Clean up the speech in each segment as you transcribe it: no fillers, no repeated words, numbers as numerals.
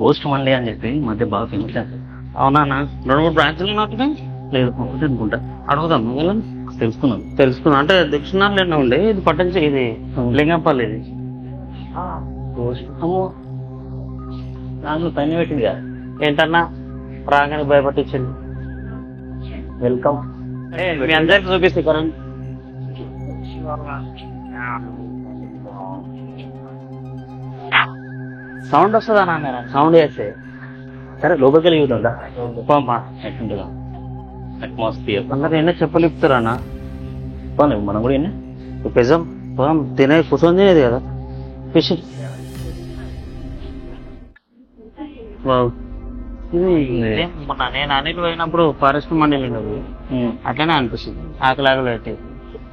Post Monday అని చెప్పి ఈ మధ్య బాగా ఫేమస్. అవునా 2-3 బ్రాంచ్లు ఉన్నట్టుగా లేదు ఒకటి అనుకుంటా. అడుగుదాం తెలుసుకున్నాను అంటే దక్షిణాల్లో ఉండే ఇది పట్టంచి ఇది లింగంపల్లి ఇది పోస్ట్ దాంట్లో పైన పెట్టింది కదా. ఏంటన్నా రాగానే భయపట్టించండి. వెల్కమ్. మీ అందరికి చూపిస్తే కరెంట్ సౌండ్ వస్తుందా నాన్న? సౌండ్ చేస్తే సరే లోపలికి వెళ్ళి చూద్దా పోమ్మా. ఎట్లుంటుందా అట్మాస్ఫియర్. అందరు ఎన్నో చెప్పలు ఇప్పుతారా అన్న? పోనీ మనం కూడా ఎన్ని పిజం పోదాం. తినే కూర్చొని తినేది కదా ఫిష్. ఇది మొన్న నేను అనిల్ పోయినప్పుడు ఫారెస్ట్ మండలి ఉండదు అట్లనే అనిపిస్తుంది. ఆకలాగలు పెట్టి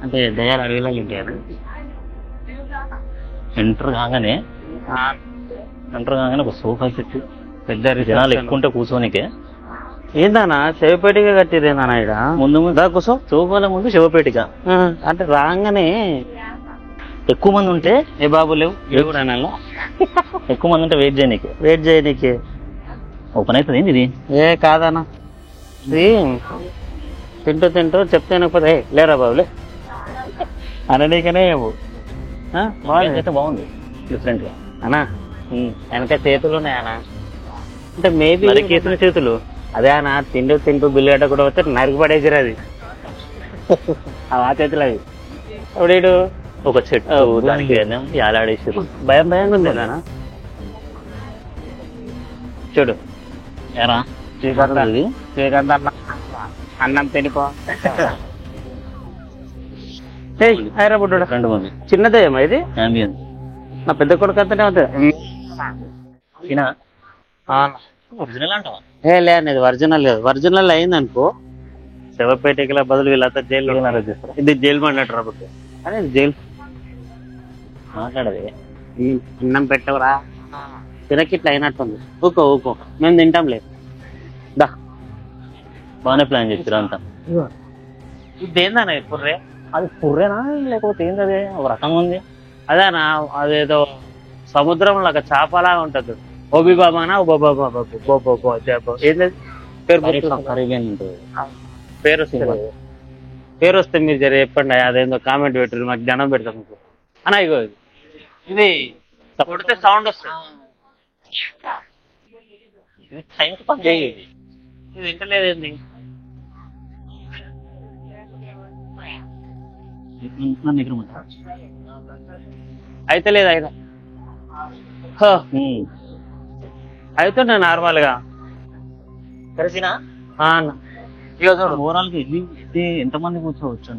అంటే దయాలు అడవిలాగా ఉంటాయి. ఎంటర్ కాగానే ఒక సోఫా సెట్ పెద్ద జనాలు ఎక్కువ ఉంటే కూర్చోనికే. ఏందన్నా శివపేటగా కట్టిరేందన్నా ఇక్కడ ముందు దా కూర్చో. సోఫాల ముందు శివపేటిక. అంటే రాగానే ఎక్కువ మంది ఉంటే ఏ బాబు లేవు ఎక్కువ మంది ఉంటే వెయిట్ చేయనీకి ఓపెన్ అవుతుంది ఏంది ఇది. ఏ కాదన్నా ఇది తింటూ చెప్తే వినకపోతే లేరా బాబులే అననీకనే అయితే బాగుంది డిఫరెంట్ గా అన్నా. వెనక చేతులు ఉన్నాయన్నా. అంటే మేబీ కేసిన చేతులు అదే అన్న తింటూ బిల్లు కూడా వస్తే నరికి పడేసిరు అది ఆ చేతులు అవి. ఇప్పుడు ఒక చెట్టు దానికి ఏలాడేసారు. భయంగా ఉంది అన్న. చూడు ఎరా శ్రీకాంత్ అన్న అన్నం తినిపో. హైదరాబాద్ 2 మంది చిన్నదేమో ఇది. అంబియన్స్ నా పెద్ద కొడుకు అంతనే అవుతుంది. ఒరిజినల్ అంటావా? లేదు ఇది ఒరిజినల్ లేదు. ఒరిజినల్ అయింది అనుకో శివపేటకిల బదులు వీళ్ళంతా జైలు ఇది జైలు మాట్లాడరు అదే జైలు మాట్లాడదే. అన్నం పెట్టవరా తినకిట్లా అయినట్టుంది. ఊకో మేము తింటాం లేదు. దా బాగానే ప్లాన్ చేస్తారు అంతా. ఇదేందన్నా పుర్రే? అది పుర్రేనా లేకపోతే ఏంది? అదే ఒక రకంగా ఉంది. అదేనా అదేదో సముద్రంలో ఒక చేపలాగా ఉంటుంది. ఓబీ బాబానా ఏంటది కరీబియన్ ఉంటుంది. పేరు వస్తే మీరు జర చెప్పండి. అదేందో కామెంట్ పెట్టరు మాకు జ్ఞానం పెడతాం మీకు అన్న. ఇగో ఇది కొడితే సౌండ్ వస్తుంది. ఇది వింటలేదేంది? అయితే లేదు అవుతుండే నార్మల్ గా కలిసినా ఓవరాల్ గా ఇది ఎంతమంది కూర్చోవచ్చు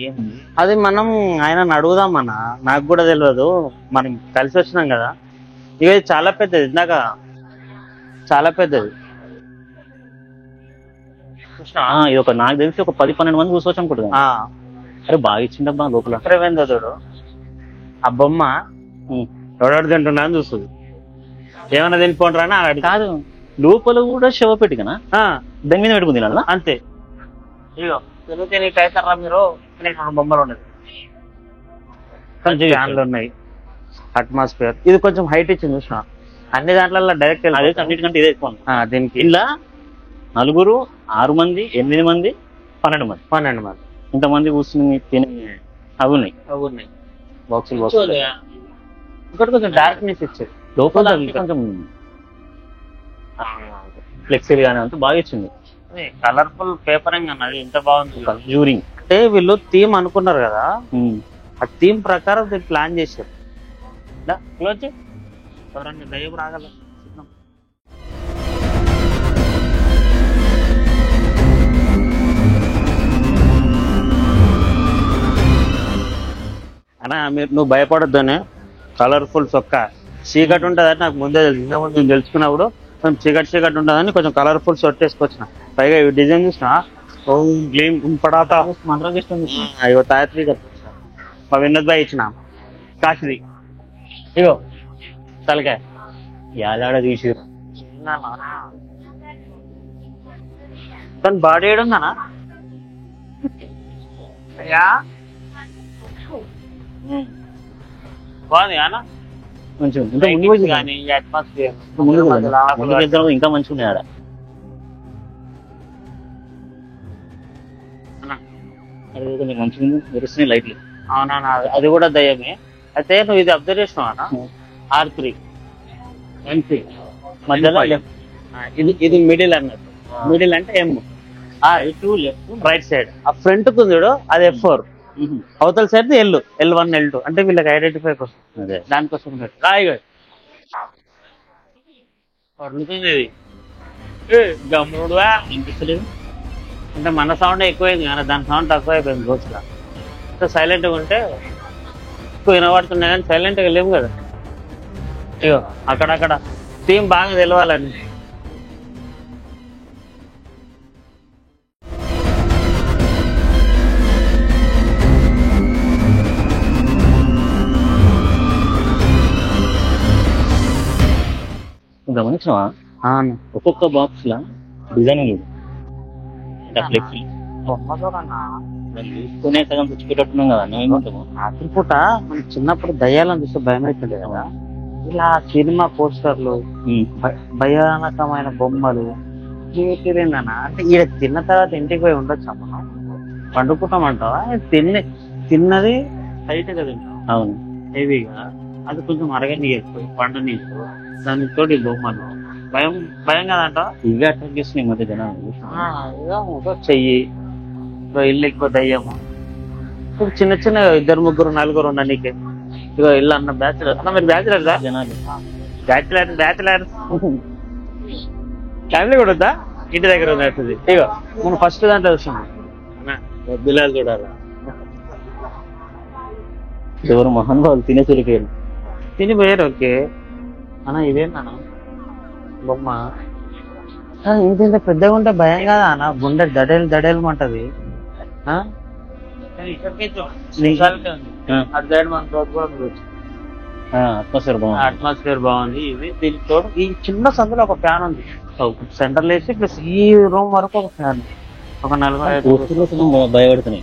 ఏంది అది మనం ఆయన అడుగుదాం అన్న. నాకు కూడా తెలియదు. మనం కలిసి వచ్చినాం కదా. ఇక చాలా పెద్దది. ఇందాక చాలా పెద్దది. ఇది ఒక నాకు తెలిసి ఒక 10-12 మంది కూర్చోవచ్చు అనుకుంటున్నా. అరే బాగా ఇచ్చిండబ్బా లోపల. చూడు ఆ బొమ్మ ఎవడాడు తింటున్నా అని చూస్తుంది. ఏమన్నా తినిపోండ్రా అని అడిగి కాదు లోపల కూడా శివపేటికనా దాని మీద పెట్టుకుంది తినాలా అంతే. ఇగో తిరిగితే నీకు అవుతారా మీరు? బొమ్మలు ఉన్నది ఫ్యాన్లు ఉన్నాయి. అట్మాస్ఫియర్ ఇది కొంచెం హైట్ ఇచ్చింది చూసిన. అన్ని దాంట్లో డైరెక్ట్ అన్నిటికంటే ఇదే ఎక్కువ. దీనికి ఇలా 4, 6 మంది, 8 మంది, 12 మంది ఇంతమంది కూర్చుని తినే అవి ఉన్నాయి బాక్సులు. ఇంకోటి కొంచెం డార్క్నెస్ ఇచ్చారు లోపల కొంచెం ఫ్లెక్సీలు గానీ అంతా బాగా ఇచ్చింది. కలర్ఫుల్ పేపరింగ్ అన్నది ఎంత బాగుంది. కన్జ్యూరింగ్ అంటే వీళ్ళు థీమ్ అనుకున్నారు కదా. ఆ థీమ్ ప్రకారం దీన్ని ప్లాన్ చేశారు. దయ్యం రాగల అన్నా. నువ్వు భయపడొద్దని కలర్ఫుల్ చొక్క చీకటి ఉంటుందని నాకు ముందే ముందు తెలుసుకున్నప్పుడు కొంచెం చీకటి ఉంటుందని కొంచెం కలర్ఫుల్ షర్ట్ వేసుకొచ్చిన. పైగా ఇవి డిజైన్ చూసిన గ్లీమ్ పడాతా అయ్యో తాయత్రి మా వినోద్ భాయ్ ఇచ్చిన కాశీ. ఇగో తలకాయ యాలాడ తీసారు. దాని బాడీ ఏడుందనా? బాగుంది అన్న. మంచిగా ఉంది. ఇంకా ముందు పోయి కానీ అట్మాస్ఫియర్ ఇంకా మంచిగా ఉన్నాయి ఆడ. అదే నీకు మంచిగా ఉంది, మెరుస్తున్నాయి లైట్లు. అవునా, అది కూడా దయ్యమే. అయితే నువ్వు ఇది అబ్జర్వ్ చేసినావా? R3 M3 మధ్యలో ఇది మిడిల్ అన్నట్టు. మిడిల్ అంటే M, R2 left right side. ఆ ఫ్రంట్ కుందుడు అది F4, అవతల సైడ్ L1 L2 అంటే వీళ్ళకి ఐడెంటిఫై కోసం. అదే దానికోసం పడుతుంది గమ్ముడువా వినిపిస్తలేదు. అంటే మన సౌండ్ ఎక్కువైంది కానీ దాని సౌండ్ తక్కువ అయిపోయింది రోజుగా. సో సైలెంట్గా ఉంటే ఎక్కువ వినబడుతున్నాయి కానీ సైలెంట్గా లేవు కదా. అయ్యో అక్కడక్కడ థీమ్ బాగా తెలవాలని. గమనించవా ఒక్కొక్క బాక్స్ లా డిజైనింగ్ ఫ్లెక్సీ తీసుకునే సగం తెచ్చిపెట్టున్నాం కదా. మేమేమంటాము రాత్రిపూట మనం చిన్నప్పుడు దయ్యాలను చూస్తే భయం అవుతుంది కదా. ఇలా సినిమా పోస్టర్లు, భయానకమైన బొమ్మలు ఏంటన్నా అంటే ఈడ తిన్న తర్వాత ఇంటికి పోయి ఉండొచ్చా మనం? పండుకుంటామంటావా? తిన్నది టైట్ కదా అవును హెవీగా, అది కొంచెం అరగని పండుని దానితో బొమ్మలు భయం భయం కదంట. ఇవే అట్రాక్ట్ చేస్తున్నాయి ఈ మధ్య జనాలు. చెయ్యి ఇల్లు ఎక్కువ దయ్యము. ఇప్పుడు చిన్న చిన్న 2 3 4 ఉన్న నీకే ఇగో ఇల్లు అన్న బ్యాచులర్ అన్న. మీరు బ్యాచులర్ జనాలు బ్యాచులర్ ఫ్యామిలీ కూడా వద్దా? ఇంటి దగ్గర ఉంది. ఇగో మనం ఫస్ట్ దాంట్లో వస్తుంది బిల్లాలు చూడాలా. ఎవరు మహానుభావులు తినే చిరికేరు తినిపోయారు. ఓకే అన్న ఇదేంటన్నా బొమ్మ ఇంత పెద్దగా ఉంటే భయం కదా అన్న. గుండె దడేలమంటది. అట్మాస్ఫియర్ బాగుంది. దీనితో ఈ చిన్న సందులో ఒక ఫ్యాన్ ఉంది సెంటర్ వేసి, ప్లస్ ఈ రూమ్ వరకు ఒక ఫ్యాన్. ఒక 45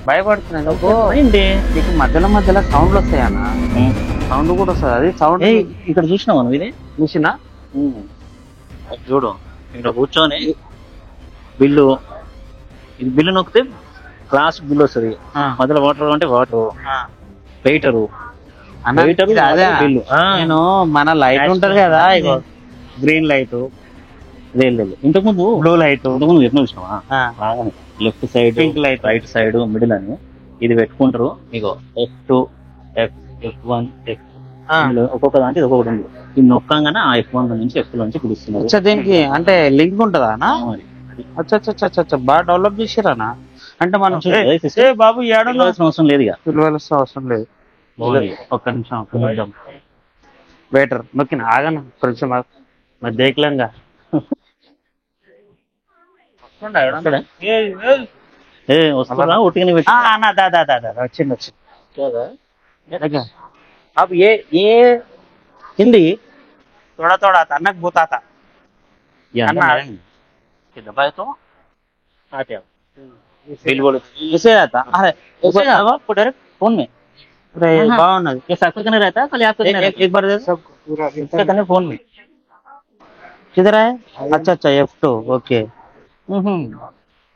భయపడుతున్నాయి. నీకు మధ్యలో సౌండ్లు వస్తాయన్న. సౌండ్ కూడా వస్తుంది. అది సౌండ్ ఇక్కడ చూసినావా నువ్వు? ఇది మిషనా చూడు, ఇక్కడ కూర్చొని బిల్లు, ఇది బిల్లు నొక్కితే క్లాస్ బిల్లు వస్తుంది. మధ్యలో వాటర్ అంటే వాటర్, వెయిటరు బిల్లు. నేను మన లైట్ ఉంటది కదా, గ్రీన్ లైట్, లేదు ఇంతకు ముందు బ్లూ లైట్. ఇంతకు ముందు ఎట్లా చూసినావా? Left side pink light, right side middle అని ఇది పెట్టుకుంటారు. మీకు F2 F1 ఒక్కొక్క దాంట్లో ఒక్కొక్కటి ఉంది. ఇది నొక్కంగానే ఆ F1 నుంచి F2 నుంచి పిలుస్తున్నారు. దీనికి అంటే లింక్ ఉంటదా? అచ్చా బాగా డెవలప్ చేసారా? అంటే మనం బాబు ఏడాల్సిన అవసరం లేదు, ఇక పిలవాల్సిన అవసరం లేదు. ఒక్క నిమిషం వెయిటర్ నొక్కిన ఆగను కొంచెం మరి దేకలేంగా. వస్తుందా ఒట్టిగానే వచ్చింది अब ये हिंदी थोड़ा थोड़ा आता नक बुताता दबाए तो आते बिल बोलो इसे आता अरे आपको डायरेक्ट फोन में बाउंड ये सर्कल करने रहता है खाली आपको एक बार दे सब पूरा फोन में किधर है? अच्छा F2 ओके।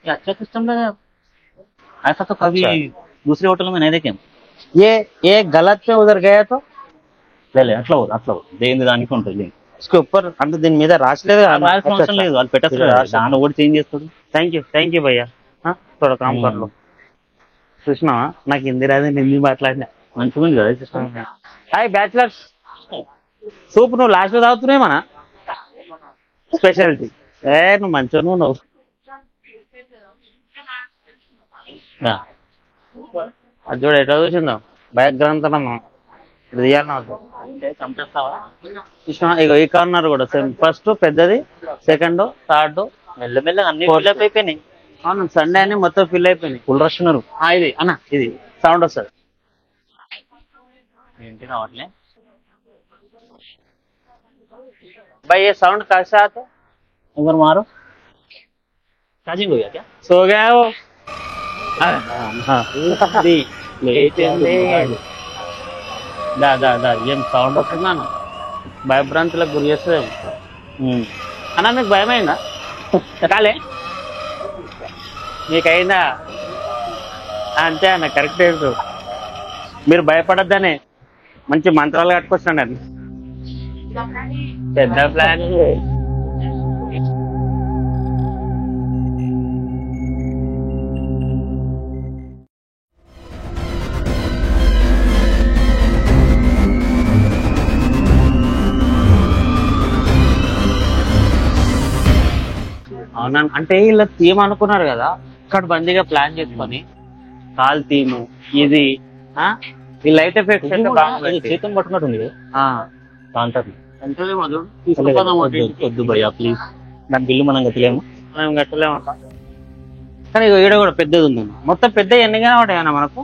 ये अच्छा सिस्टम है, ऐसा तो कभी दूसरे होटल में नहीं देखे हम. ये गलत पे उधर गया तो ले అట్లా దేని దానికి ఉంటుంది. इसके ऊपर అంటే దీని మీద రాసలేదు అవసరం లేదు, వాళ్ళు పెట్టేస్తారు. దాన్ని ఒకటి చేంజ్ చేస్తాడు. థ్యాంక్ యూ భయ్యా थोड़ा काम कर लो. చూసినావా నాకు హిందీ రాదు, హిందీ మాట్లాడినా మంచిగా ఉంది కదా సిస్టమ్. హాయ్ బ్యాచులర్స్, సూప్ నువ్వు లాస్ట్ లో తాగుతున్నాయి మన స్పెషాలిటీ. నువ్వు మంచిగా నువ్వు అది చూడ ఎట్లా చూసిందాం బ్యాక్గ్రౌండ్ తనమ్మా ఇది తీయాలన్నా ఇగో ఈ కార్నర్ కూడా సేమ్. ఫస్ట్ పెద్దది, సెకండ్, థర్డ్ మెల్లమెల్లగా అన్ని ఫిల్అప్ అయిపోయినాయి. అవును సండే అని మొత్తం ఫిల్ అయిపోయినాయి. ఫుల్ రష్ ఉన్నారు. ఇది అన్న ఇది సౌండ్ వస్తుంది ఏంటి రావట్లే भाई ये साउंड कैसा आता है? एक बार मारो. चार्जिंग हो गया क्या? सो गया वो. దా దా దా ఏం సౌండ్ వస్తున్నాను భయభ్రాంతులకు గురి చేస్తుంది అన్నా మీకు భయమైందా కాలే మీకైందా అంతే అన్న కరెక్ట్ మీరు భయపడద్దనే మంచి మంత్రాలు కట్టుకొస్తానండి పెద్ద ప్లాన్ అవునా అంటే ఇలా థీమ్ అనుకున్నారు కదా ఇక్కడ బందీగా ప్లాన్ చేసుకొని కాల్ థీము ఇది ఈ లైట్ ఎఫెక్ట్స్ చేతం పట్టుకున్నట్టుంది వద్దు భయ్యా ప్లీజ్ దాని బిల్లు మనం కట్టలేము మనం కట్టలేము కానీ ఈడ కూడా పెద్దది ఉందన్న మొత్తం పెద్ద ఎన్నిగానే ఉంటాయన్న మనకు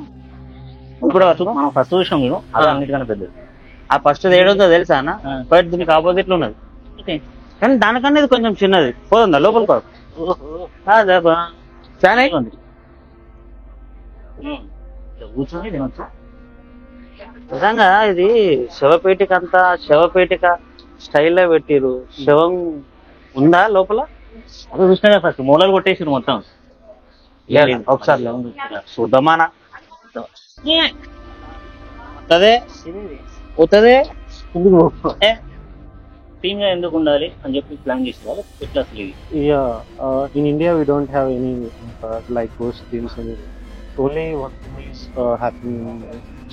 ఇప్పుడు మనం ఫస్ట్ విషయం మీరు అది అన్నిటికన్నా పెద్దది ఆ ఫస్ట్ ఏడుందో తెలుసా అన్న బయట దీనికి ఆపోజిట్ లో ఉన్నది కానీ దానికన్నా ఇది కొంచెం చిన్నది పోతుందా లోపల చాలా ఉంది కూర్చొని తినొచ్చు నిజంగా ఇది శవపేటిక అంతా శవపేటిక స్టైల్లో పెట్టిరు శవం ఉందా లోపల అది చూసినా ఫస్ట్ మూలలు కొట్టేసారు మొత్తం ఒకసారి చూద్దామానా పోతుంది టీమ్ గా ఎందుకు ఉండాలి అని చెప్పి ప్లాన్ చేసుకోవాలి ఎట్లా అసలు ఇది In India, we don't have any like ghost teams. Only one thing is happening in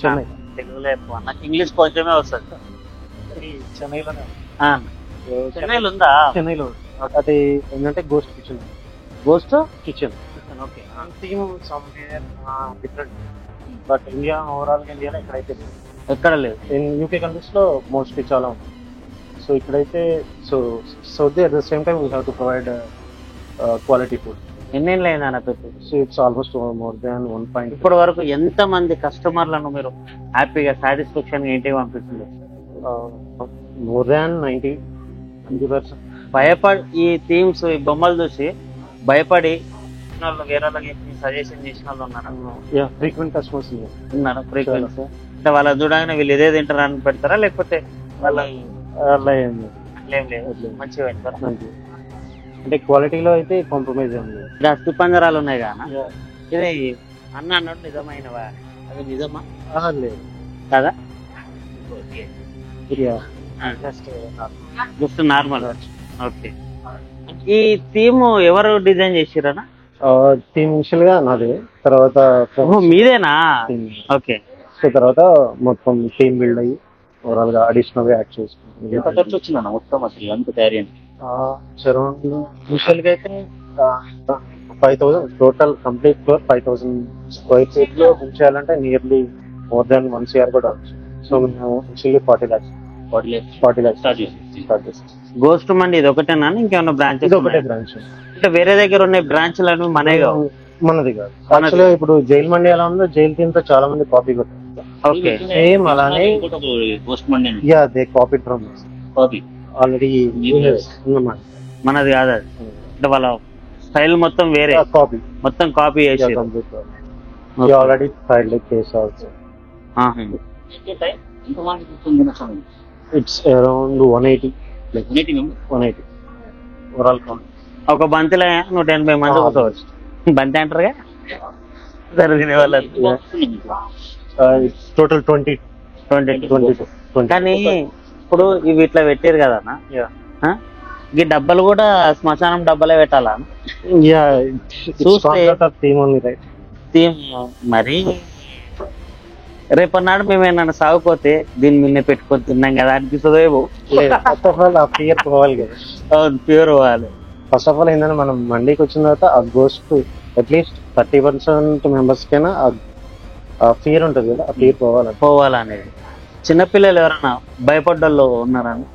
Chennai. తెలుగులో ఎక్కువ నాకు ఇంగ్లీష్ కొంచెమే వస్తుంది చెన్నైలోనే చెన్నైలో ఉందా చెన్నైలో అది ఏంటంటే ghost kitchen ghost kitchen okay theme somewhere different but India overall ఇండియాలో ఎక్కడైతే ఎక్కడ లేదు ఇన్ యూకే కంట్రీస్ లో మోస్ట్లీ చాలా ఉంది సో ఇక్కడైతే so at the same time we have to provide quality food ఎన్నేళ్ళు అయిందన్న పెట్టి so it's almost more than 1. ఇప్పటి వరకు ఎంత మంది కస్టమర్లను మీరు హ్యాపీగా సాటిస్ఫాక్షన్ ఇంటికి పంపిస్తుంది మోర్ దాన్ 90%. భయపడి ఈ థీమ్స్ ఈ బొమ్మలు చూసి భయపడి వేరే వాళ్ళకి సజెషన్ చేసిన వాళ్ళు ఉన్నారు ఫ్రీక్వెంట్ కస్టమర్స్ ఉన్నారు ఫ్రీక్వెంట్ అంటే వాళ్ళ చూడగానే వీళ్ళు ఇదే తింటారా అని పెడతారా లేకపోతే వాళ్ళ అలా ఏం లేదు మంచిగా పెడతారా అంటే క్వాలిటీలో అయితే కాంప్రమైజ్ ఏం లేదు. అస్థి పంజరాలు ఉన్నాయి కదా ఇది అన్న అన్నట్టు నిజమైనవా అది నిజమా లేదు కదా జస్ట్ జస్ట్ నార్మల్ ఓకే ఈ థీమ్ ఎవరు డిజైన్ చేసిరనా థీమ్ ఇనిషియల్ గా నాది తర్వాత మీదేనా ఓకే సో తర్వాత మొత్తం టీమ్ బిల్డ్ అయ్యి ఓవరాల్ గా అడిషనల్ గా యాడ్ చేసుకుంటాం. ఎంత ఖర్చు వచ్చిందన్న మొత్తం అసలు అంత తయారీ అరౌండ్ ఇనిషియల్ గా అయితే 5,000 total complete floor 5,000 square feet లో ఉంచాలంటే నియర్లీ మోర్ దాన్ 1 CR కూడా అవచ్చు. సో మేము ఇనిషియల్లీ 40 lakhs 40 lakhs స్టార్ట్ చేసి గోస్ట్ మండి ఇది ఒకటేనా ఇంకేమన్నా బ్రాంచ్ ఇది ఒకటే బ్రాంచ్ అంటే వేరే దగ్గర ఉన్న బ్రాంచ్లను మనమే కావు మనది కాదు యాక్చువల్గా ఇప్పుడు జైల్ మండి ఎలా ఉందో జైల్ టీమ్ తో చాలా మంది కాపీ కొట్టారు. ఓకే సేమ్ అలానే post mandi yeah they copy from copy already ఉందన్నమాట. మనది కాదు అది అంటే వాళ్ళ స్టైల్ మొత్తం వేరే కాపీ మొత్తం కాపీ చేసి already filed case also it's around 180 overall count. ఒక బంతిలో 180 మంది కూర్చోవచ్చు. బంతి అంటారుగా సరే తినేవాళ్ళు టోటల్ 20 కానీ ఇప్పుడు ఇవి ఇట్లా పెట్టారు కదా అన్న ఈ డబ్బాలు కూడా శ్మశానం డబ్బాలే పెట్టాలా చూస్తే థీమ్ మరి రేపన్నాడు మేము ఏమన్నా సాగుపోతే దీన్ని నిన్నే పెట్టుకొని తిన్నాం కదా అనిపిస్తుందో ఏమో ఫియర్ పోవాలి కదా. ప్యూర్ పోవాలి. ఫస్ట్ ఆఫ్ ఆల్ ఏంటంటే మనం మండీకి వచ్చిన తర్వాత ఆ గోస్ట్ అట్లీస్ట్ 30% మెంబర్స్ కైనా ఆ ఫియర్ ఉంటుంది కదా, ఆ ఫియర్ పోవాలనేది. చిన్నపిల్లలు ఎవరన్నా భయపడ్డల్లో ఉన్నారని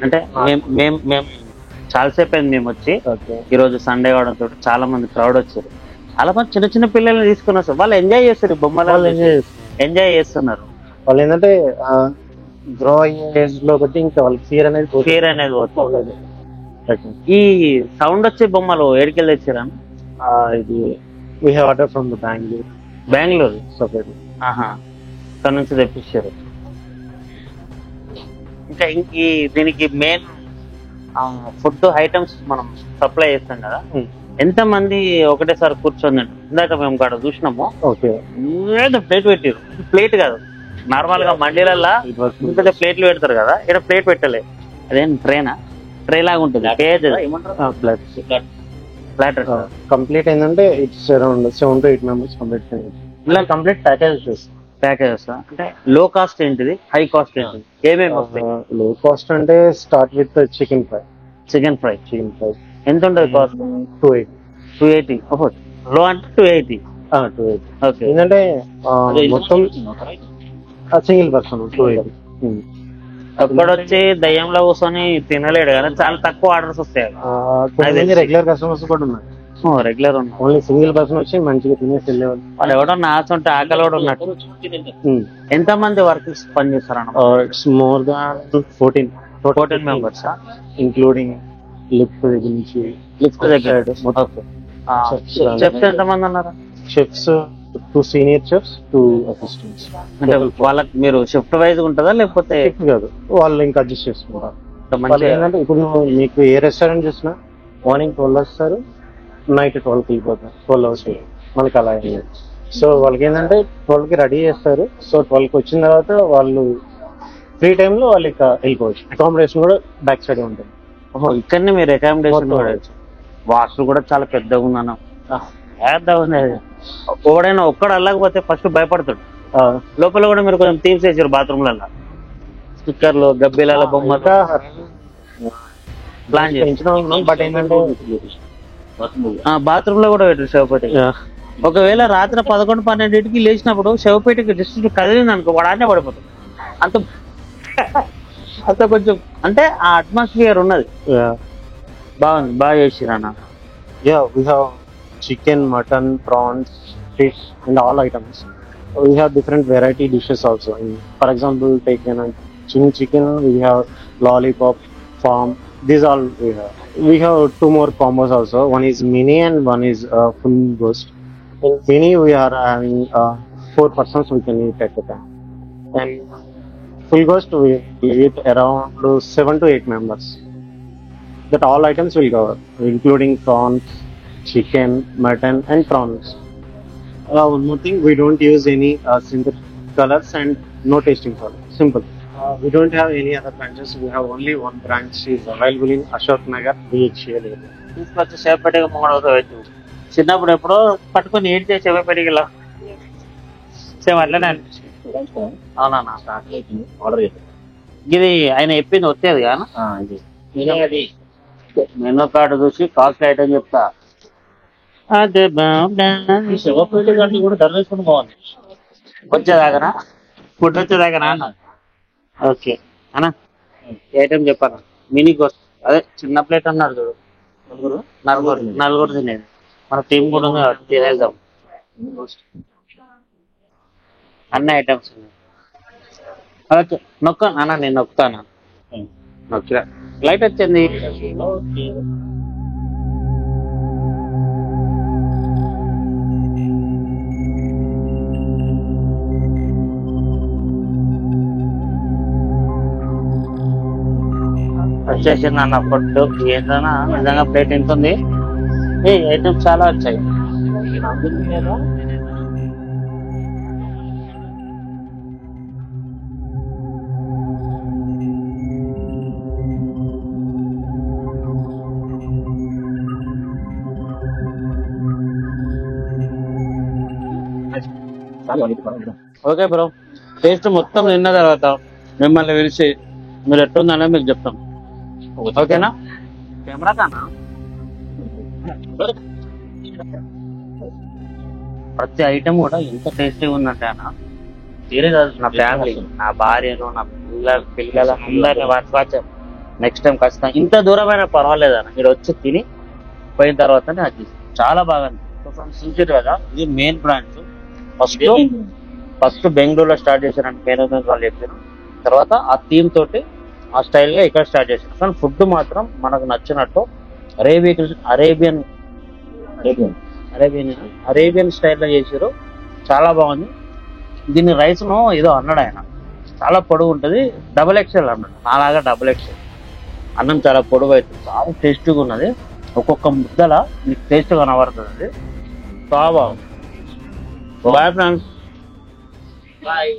అంటే మేము చాలాసేపు అయింది మేము వచ్చి ఈరోజు సండే కావడంతో చాలా మంది క్రౌడ్ వచ్చారు. చాలా మంది చిన్న చిన్న పిల్లల్ని తీసుకుని వస్తారు. వాళ్ళు ఎంజాయ్ చేస్తారు బొమ్మలు ఎంజాయ్ చేస్తున్నారు. వాళ్ళు ఏంటంటే గ్రో అయ్యే ఏజ్ లో బట్టి ఇంకా వాళ్ళకి ఫియర్ అనేది పోతుంది. ఈ సౌండ్ వచ్చే బొమ్మలు ఏడికెళ్ళి తెచ్చారా? ఇది we have order from the Bengaluru Bengaluru separate. ఇక్కడ నుంచి తెప్పించారు. ఇంకా ఈ దీనికి మెయిన్ ఫుడ్ ఐటమ్స్ మనం సప్లై చేస్తాం కదా, ఎంత మంది ఒకటేసారి కూర్చొని ఇందాక మేము కాడ చూసినాము. ఓకే, ఏదో ప్లేట్ పెట్టారు, ప్లేట్ కాదు నార్మల్ గా మండీలల్లా ఇంత ప్లేట్లు పెడతారు కదా, ఇక్కడ ప్లేట్ పెట్టలే. అదేం ట్రేనా? ట్రే లాగా ఉంటుంది, ప్లాటర్. కంప్లీట్ ఏంటంటే it's around 7 to 8 members complete. ఇలా కంప్లీట్ ప్యాకేజ్ చేస్తాం. ప్యాకేజెస్ అంటే లో కాస్ట్ ఏంటిది, హై కాస్ట్ ఏంటిది, ఏమేమి వస్తాయి? లో కాస్ట్ అంటే start with chicken fry. Chicken fry ఎంత ఉంటుంది కాస్ట్? 280. లో అంటే 280. 280. ఓకే. ఏంటంటే మొత్తం సింగిల్ పర్సన్ 280. అక్కడ వచ్చి దయ్యంలో కూర్చొని తినలేడు కదా, చాలా తక్కువ ఆర్డర్స్ వస్తాయి. రెగ్యులర్ కస్టమర్స్ కూడా ఉన్నారు. రెగ్యులర్ ఉన్నా, ఓన్లీ సింగిల్ పర్సన్ వచ్చి మంచిగా తినేసి వెళ్ళేవాళ్ళు. వాళ్ళు ఎవడో నాచుంటే ఆకలి కూడా ఉన్నట్టు. ఎంత మంది వర్కర్స్ పని చేస్తారన్న? It's more than 14 members, including lift దగ్గర నుంచి. లిఫ్ట్ దగ్గర చెప్తే ఎంత మంది అన్నారు? Chefs 2 senior chefs, 2 assistants. అంటే వాళ్ళకి మీరు షిఫ్ట్ వైజ్ ఉంటుందా లేకపోతే? షిఫ్ట్ కాదు, వాళ్ళు ఇంకా అడ్జస్ట్ చేసుకుంటారు. ఏంటంటే ఇప్పుడు మీకు ఏ రెస్టారెంట్ చూసినా మార్నింగ్ 12 వస్తారు, నైట్ 12కి వెళ్ళిపోతారు. 12 hours మనకి అలా అయింది. సో వాళ్ళకి ఏంటంటే 12కి రెడీ చేస్తారు. సో 12కి వచ్చిన తర్వాత వాళ్ళు ఫ్రీ టైంలో వాళ్ళు ఇక వెళ్ళిపోవచ్చు. అకామిడేషన్ కూడా బ్యాక్ సైడ్ ఉంటుంది. ఇక్కడనే మీరు అకామిడేషన్ వాష్రూమ్ కూడా చాలా పెద్దగా ఉందన్న. ఎవడైనా ఒక్కడు అల్లకపోతే ఫస్ట్ భయపడతాడు. లోపల కూడా మీరు కొంచెం థీమ్స్ వేసారు బాత్రూమ్లలో, స్టిక్కర్లు, గబ్బీల బొమ్మలు ప్లాన్ చేసి. బట్ ఏంటంటే బాత్రూమ్ లో కూడా పెట్టారు శవపేట. ఒకవేళ రాత్రి 11-12కి లేచినప్పుడు శవపేటకి డిస్ట్రిక్ట్ కదిలింది అనుకో, వాడు ఆడనే పడిపోతాడు. అంత కొంచెం అంటే ఆ అట్మాస్ఫియర్ ఉన్నది. బాగుంది, బాగా చేసిరు అన్న. we have chicken, mutton, prawns, fish and all items. We have different variety dishes also. For example, take chili chicken, we have lollipop, farm. These all we have. We have 2 more combos also. One is mini and one is full ghost. In mini we are having 4 persons we can eat at a time. And full ghost we eat around 7 to 8 members. That all items will cover, including prawns, chicken, mutton and prawns. One more thing, we don't use any synthetic colors and no tasting salt. Simple. We don't have any other branches. We have only one branch is available in Ashok Nagar, BHL area. తీసుకొచ్చి శవపేటకి పెట్టు. చిన్నప్పుడు ఎప్పుడో పట్టుకొని ఏం చేసి శవపేటకిలా same అట్లనే అనిపించింది. అవునా? ఆర్డర్ ఇది ఆయన చెప్పింది వచ్చేది కానీ మెనూ కార్డు చూసి కాస్ట్ ఐటమ్ చెప్తా. అదే శివపేట గారిని కూడా ధర్మేశ్వరం బాగుంది. వచ్చేదాకనా? ఫుడ్ వచ్చేదాకనా అన్న? ఓకే అన్నా, ఐటమ్ చెప్పాను. మినీ కోస్ట్ అదే చిన్న ప్లేట్ అన్నారు చూడు, నలుగురు తినేది. మన టీం కూడా ఉంది, తినేద్దాం. అన్ని ఐటమ్స్ ఉన్నాయి. ఓకే నొక్క అన్న, నేను నొక్కుతాను. నొక్కిరా, లైట్ వచ్చింది. వచ్చేసింది అన్న ఫుడ్. ఏదైనా నిజంగా ప్లేట్ ఎంత ఉంది? ఐటమ్స్ చాలా వచ్చాయి. ఓకే బ్రో, టేస్ట్ మొత్తం తిన్న తర్వాత మిమ్మల్ని పిలిచి మీరు ఎట్లుందనేది మీకు చెప్తాం. ఓకేనా? కెమెరా కానా? ప్రతి ఐటమ్ కూడా ఎంత టేస్టీగా ఉందంటే అన్న, తీరే కాదు. నా ఫ్యామిలీ, నా భార్యను, నా పిల్లలు అందరినీ వాచ్ నెక్స్ట్ టైం ఖచ్చితంగా. ఇంత దూరమైన పర్వాలేదు అన్న, మీరు వచ్చి తిని పోయిన తర్వాతనే అది చాలా బాగా చూసారు కదా. ఇది మెయిన్ బ్రాంచ్. ఫస్ట్ బెంగళూరులో స్టార్ట్ చేశారంటే మేనేజ్మెంట్ వాళ్ళు చెప్పారు. తర్వాత ఆ థీమ్ తోటి ఆ స్టైల్గా ఇక్కడ స్టార్ట్ చేశారు. కానీ ఫుడ్ మాత్రం మనకు నచ్చినట్టు అరేబియన్ స్టైల్లో చేశారు. చాలా బాగుంది. దీని రైస్ ను ఏదో అన్నాడు ఆయన, చాలా పొడుగు ఉంటుంది, డబుల్ ఎక్స్ఎల్ అన్నాడు, నాలాగా డబుల్ ఎక్స్ఎల్. అన్నం చాలా పొడుగు అవుతుంది, చాలా టేస్టీగా ఉన్నది. ఒక్కొక్క ముద్దల మీకు టేస్ట్ కనబడుతుంది. చాలా బాగుంది. Bye friends. బాయ్.